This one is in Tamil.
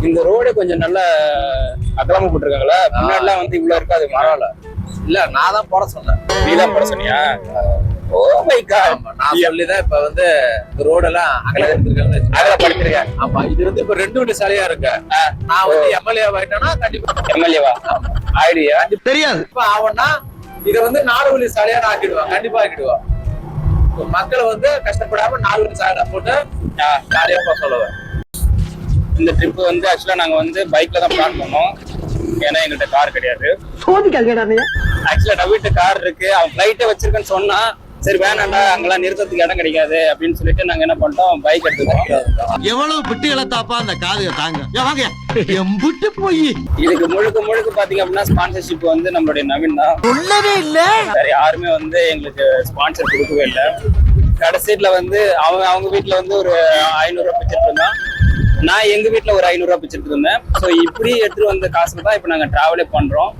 இந்த ரோடு கொஞ்சம் நல்ல அகலமா போட்டிருக்காங்களா, முன்னாடிலாம் வந்து இவ்வளவு இருக்காது. பரவாயில்ல. இல்ல நான் தான் போட சொன்னேன். நீதான் போட சொன்னியா? Oh my God. நான் சொல்லிதான் இப்ப வந்து ரோடெல்லாம் அகலப்படுத்திருக்கேன். ஆமா, இது வந்து இப்ப 2 வழி சாலையா இருக்கு. நான் வந்து எம்எல்ஏ ஆயிட்டேன்னா கண்டிப்பா எம்எல்ஏவா ஆயிடுயா? தெரியாது. இப்ப ஆவன்னா இத வந்து 4 வழி சாலையா நான் ஆக்கிடுவேன், கண்டிப்பா ஆக்கிடுவேன். மக்களை வந்து கஷ்டப்படாம 4 வழி சாலை போட்டு ஜாலியா போக சொல்லுவேன். இந்த ட்ரிப் வந்து ஆக்சுவலா நாங்க வந்து பைக்ல தான் பிளான் பண்ணோம். ஏன்னா எங்கள்கிட்ட கார் கிடையாது. ஆக்சுவலா டவிட்ட கார் இருக்கு, அவன் ஃபிளைட்டே வச்சிருக்கேன்னு சொன்னா சரி வேணாண்டா, அங்கெல்லாம் நிறுத்தத்துக்கு இடம் கிடைக்காது அப்படின்னு சொல்லிட்டு நாங்க என்ன பண்ணிட்டோம், பைக் எடுத்துட்டோம். எவ்வளவு பிட்டு இழத்தாப்பா அந்த காதுக தாங்க. வாங்க எம்புட்டு போய் இதுக்கு முழுக்க பாத்தீங்க அப்படின்னா ஸ்பான்சர்ஷிப் வந்து நம்மளுடைய நவீன் தான். சொல்லவே இல்ல. வேற யாருமே வந்து எங்களுக்கு ஸ்பான்சர் கொடுக்கவே இல்லை. கடைசியில வந்து அவங்க வீட்டுல வந்து ஒரு 500 ரூபாய் பிச்சுட்டு இருந்தான், நான் எங்க வீட்டுல ஒரு 500 ரூபாய் பிச்சுட்டு இருந்தேன். ஸோ இப்படி எடுத்துட்டு வந்த காசுல தான் இப்ப நாங்க டிராவலே பண்றோம்.